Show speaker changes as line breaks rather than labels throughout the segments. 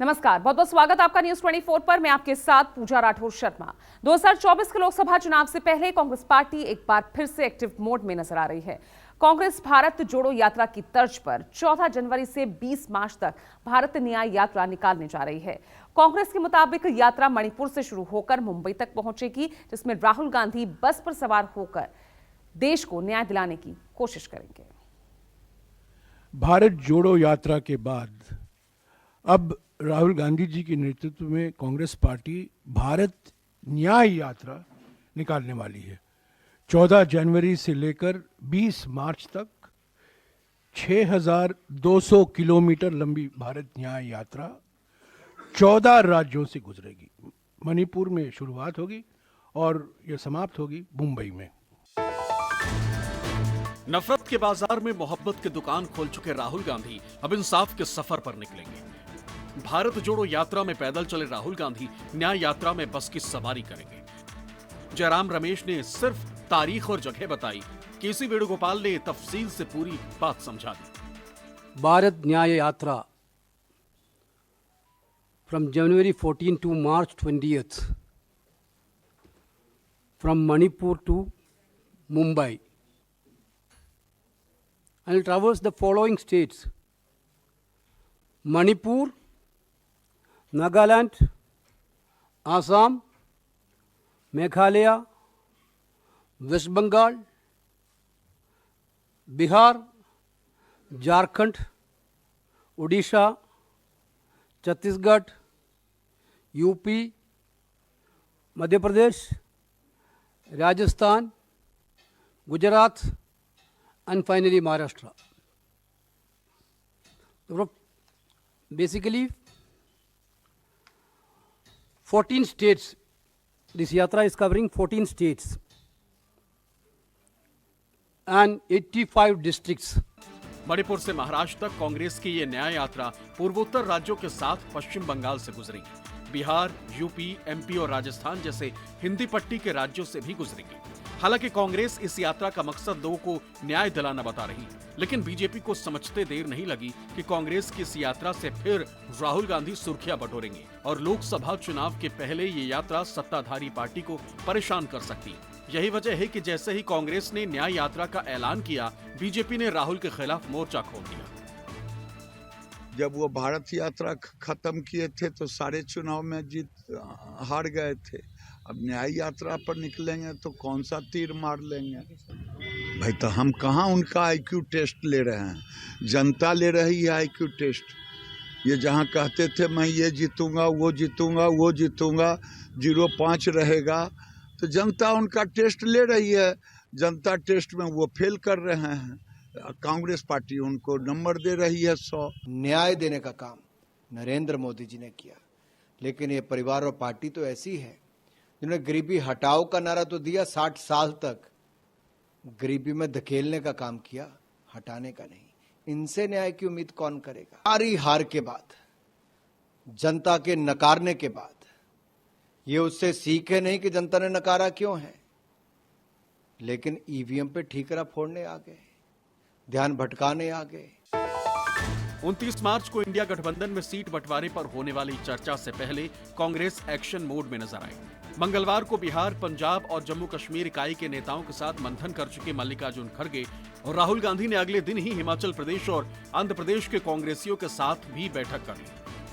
नमस्कार, बहुत बहुत स्वागत आपका न्यूज 24 पर। मैं आपके साथ पूजा राठौर शर्मा। 2024 के लोकसभा चुनाव से पहले कांग्रेस पार्टी एक बार फिर से एक्टिव मोड में नजर आ रही है। कांग्रेस भारत जोड़ो यात्रा की तर्ज पर 14 जनवरी से 20 मार्च तक भारत न्याय यात्रा निकालने जा रही है। कांग्रेस के मुताबिक यात्रा मणिपुर से शुरू होकर मुंबई तक पहुंचेगी, जिसमें राहुल गांधी बस पर सवार होकर देश को न्याय दिलाने की कोशिश करेंगे।
भारत जोड़ो यात्रा के बाद अब राहुल गांधी जी के नेतृत्व में कांग्रेस पार्टी भारत न्याय यात्रा निकालने वाली है। 14 जनवरी से लेकर 20 मार्च तक 6,200 किलोमीटर लंबी भारत न्याय यात्रा 14 राज्यों से गुजरेगी। मणिपुर में शुरुआत होगी और यह समाप्त होगी मुंबई में।
नफरत के बाजार में मोहब्बत की दुकान खोल चुके राहुल गांधी अब इंसाफ के सफर पर निकलेंगे। भारत जोड़ो यात्रा में पैदल चले राहुल गांधी न्याय यात्रा में बस की सवारी करेंगे। जयराम रमेश ने सिर्फ तारीख और जगह बताई, केसी वेणुगोपाल ने तफसील से पूरी बात समझा दी।
भारत न्याय यात्रा from January 14 to March 20th from Manipur to Mumbai and it travels the following states: Manipur, Nagaland, Assam, Meghalaya, West Bengal, Bihar, Jharkhand, Odisha, Chhattisgarh, UP, Madhya Pradesh, Rajasthan, Gujarat and finally Maharashtra. So basically 14 states. This yatra is covering 14 states and 85 districts.
Manipur से महाराष्ट्र तक कांग्रेस की ये न्याय यात्रा पूर्वोत्तर राज्यों के साथ पश्चिम बंगाल से गुजरेगी। बिहार, यूपी, एमपी और राजस्थान जैसे हिंदी पट्टी के राज्यों से भी गुजरेगी। हालांकि कांग्रेस इस यात्रा का मकसद लोगों को न्याय दिलाना बता रही, लेकिन बीजेपी को समझते देर नहीं लगी कि कांग्रेस की इस यात्रा से फिर राहुल गांधी सुर्खियां बटोरेंगे और लोकसभा चुनाव के पहले ये यात्रा सत्ताधारी पार्टी को परेशान कर सकती है। यही वजह है कि जैसे ही कांग्रेस ने न्याय यात्रा का ऐलान किया, बीजेपी ने राहुल के खिलाफ मोर्चा खोल दिया।
जब वो भारत यात्रा खत्म किए थे तो सारे चुनाव में हार गए थे। अब न्याय यात्रा पर निकलेंगे तो कौन सा तीर मार लेंगे भाई। तो हम कहाँ उनका आईक्यू टेस्ट ले रहे हैं, जनता ले रही है आईक्यू टेस्ट। ये जहाँ कहते थे मैं ये जीतूंगा, वो जीतूंगा, वो जीतूंगा, 0-5 रहेगा, तो जनता उनका टेस्ट ले रही है। जनता टेस्ट में वो फेल कर रहे हैं, कांग्रेस पार्टी उनको नंबर दे रही है 100।
न्याय देने का काम नरेंद्र मोदी जी ने किया, लेकिन ये परिवार और पार्टी तो ऐसी है जिन्होंने गरीबी हटाओ का नारा तो दिया, 60 साल तक गरीबी में धकेलने का काम किया, हटाने का नहीं। इनसे न्याय की उम्मीद कौन करेगा? सारी हार के बाद, जनता के नकारने के बाद ये उससे सीखे नहीं कि जनता ने नकारा क्यों है, लेकिन ईवीएम पे ठीकरा फोड़ने आ गए, ध्यान भटकाने आ गए।
29 मार्च को इंडिया गठबंधन में सीट बंटवारे पर होने वाली चर्चा से पहले कांग्रेस एक्शन मोड में नजर आई। मंगलवार को बिहार, पंजाब और जम्मू कश्मीर इकाई के नेताओं के साथ मंथन कर चुके मल्लिकार्जुन खड़गे और राहुल गांधी ने अगले दिन ही हिमाचल प्रदेश और आंध्र प्रदेश के कांग्रेसियों के साथ भी बैठक कर ली।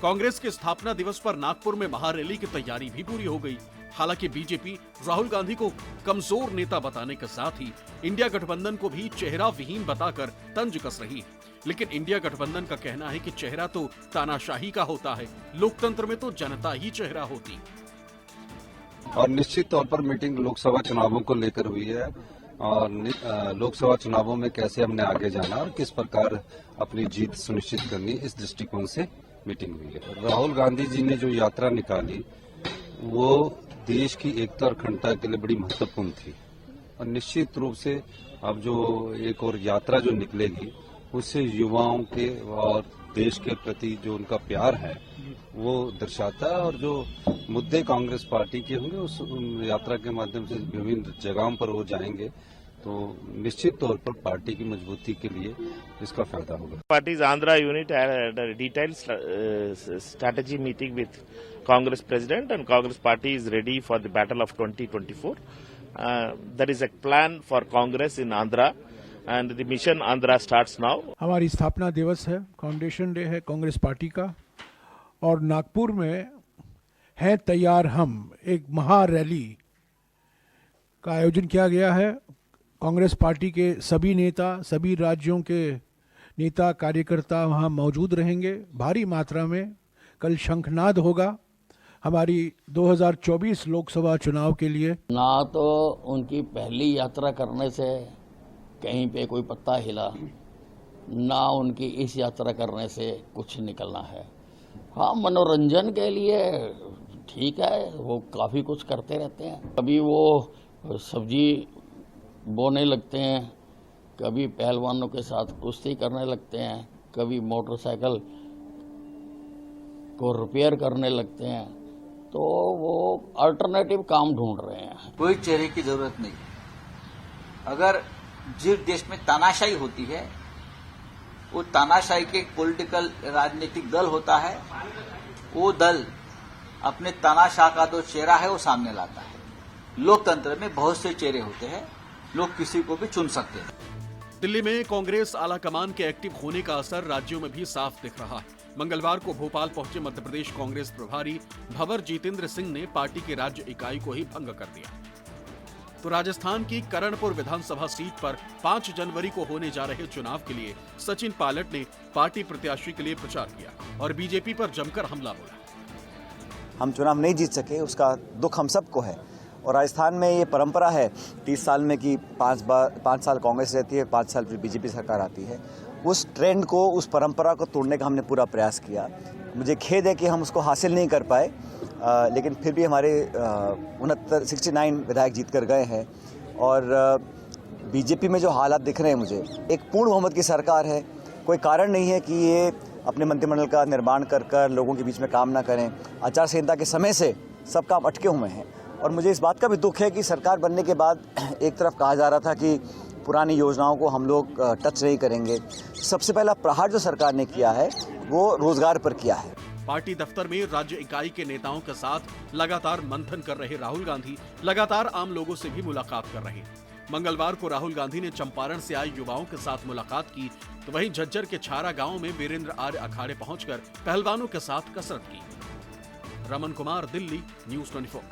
कांग्रेस के स्थापना दिवस पर नागपुर में महारैली की तैयारी भी पूरी हो गई। हालांकि बीजेपी राहुल गांधी को कमजोर नेता बताने के साथ ही इंडिया गठबंधन को भी चेहरा विहीन बताकर तंज कस रही है। लेकिन इंडिया गठबंधन का कहना है कि चेहरा तो तानाशाही का होता है, लोकतंत्र में तो जनता ही चेहरा होती।
और निश्चित तौर पर मीटिंग लोकसभा चुनावों को लेकर हुई है और लोकसभा चुनावों में कैसे हमने आगे जाना और किस प्रकार अपनी जीत सुनिश्चित करनी, इस दृष्टिकोण से मीटिंग हुई है। राहुल गांधी जी ने जो यात्रा निकाली वो देश की एकता और अखंडता के लिए बड़ी महत्वपूर्ण थी और निश्चित रूप से अब जो एक और यात्रा जो निकलेगी उससे युवाओं के और देश के प्रति जो उनका प्यार है वो दर्शाता है और जो मुद्दे कांग्रेस पार्टी के होंगे उस यात्रा के माध्यम से विभिन्न जगहों पर वो जाएंगे तो निश्चित तौर पर पार्टी की मजबूती के लिए इसका फायदा होगा।
Party's Andhra unit had a detailed strategy meeting with Congress President, and Congress Party is ready for the battle of 2024. There is a plan for Congress in Andhra, and the mission Andhra starts now.
हमारी स्थापना दिवस है, foundation day है Congress party का, और नागपुर में है तैयार हम एक महा रैली का आयोजन किया गया है। कांग्रेस पार्टी के सभी नेता, सभी राज्यों के नेता कार्यकर्ता वहां मौजूद रहेंगे भारी मात्रा में। कल शंखनाद होगा हमारी 2024 लोकसभा चुनाव के लिए।
ना तो उनकी पहली यात्रा करने से कहीं पे कोई पत्ता हिला, ना उनकी इस यात्रा करने से कुछ निकलना है। हाँ, मनोरंजन के लिए ठीक है, वो काफ़ी कुछ करते रहते हैं। कभी वो सब्जी बोने लगते हैं, कभी पहलवानों के साथ कुश्ती करने लगते हैं, कभी मोटरसाइकिल को रिपेयर करने लगते हैं। तो वो अल्टरनेटिव काम ढूंढ रहे हैं।
कोई चेहरे की जरूरत नहीं। अगर जिस देश में तानाशाही होती है, वो तानाशाही के पॉलिटिकल राजनीतिक दल होता है, वो दल अपने तानाशाह का जो चेहरा है वो सामने लाता है। लोकतंत्र में बहुत से चेहरे होते हैं, लोग किसी को भी चुन सकते हैं।
दिल्ली में कांग्रेस आलाकमान के एक्टिव होने का असर राज्यों में भी साफ दिख रहा है। मंगलवार को भोपाल पहुंचे मध्य प्रदेश कांग्रेस प्रभारी भंवर जितेंद्र सिंह ने पार्टी की राज्य इकाई को ही भंग कर दिया। तो राजस्थान की करणपुर विधानसभा सीट पर 5 जनवरी को होने जा रहे चुनाव के लिए सचिन पायलट ने पार्टी प्रत्याशी के लिए प्रचार किया और बीजेपी पर जमकर हमला बोला।
हम चुनाव नहीं जीत सके, उसका दुख हम सबको है। और राजस्थान में ये परंपरा है 30 साल में कि 5 साल कांग्रेस रहती है, 5 साल फिर बीजेपी सरकार आती है। उस ट्रेंड को, उस परंपरा को तोड़ने का हमने पूरा प्रयास किया। मुझे खेद है कि हम उसको हासिल नहीं कर पाए, लेकिन फिर भी हमारे 69 विधायक जीत कर गए हैं। और बीजेपी में जो हालात दिख रहे हैं मुझे, एक पूर्ण बहुमत की सरकार है। कोई कारण नहीं है कि ये अपने मंत्रिमंडल का निर्माण कर लोगों के बीच में काम ना करें। आचार संहिता के समय से सब काम अटके हुए हैं। और मुझे इस बात का भी दुख है कि सरकार बनने के बाद एक तरफ कहा जा रहा था कि पुरानी योजनाओं को हम लोग टच नहीं करेंगे। सबसे पहला प्रहार जो सरकार ने किया है वो रोजगार पर किया है।
पार्टी दफ्तर में राज्य इकाई के नेताओं के साथ लगातार मंथन कर रहे राहुल गांधी लगातार आम लोगों से भी मुलाकात कर रहे हैं। मंगलवार को राहुल गांधी ने चंपारण से आए युवाओं के साथ मुलाकात की, तो वहीं झज्जर के छारा गांव में वीरेंद्र आर्य अखाड़े पहुंचकर पहलवानों के साथ कसरत की। रमन कुमार, दिल्ली, न्यूज़ 24।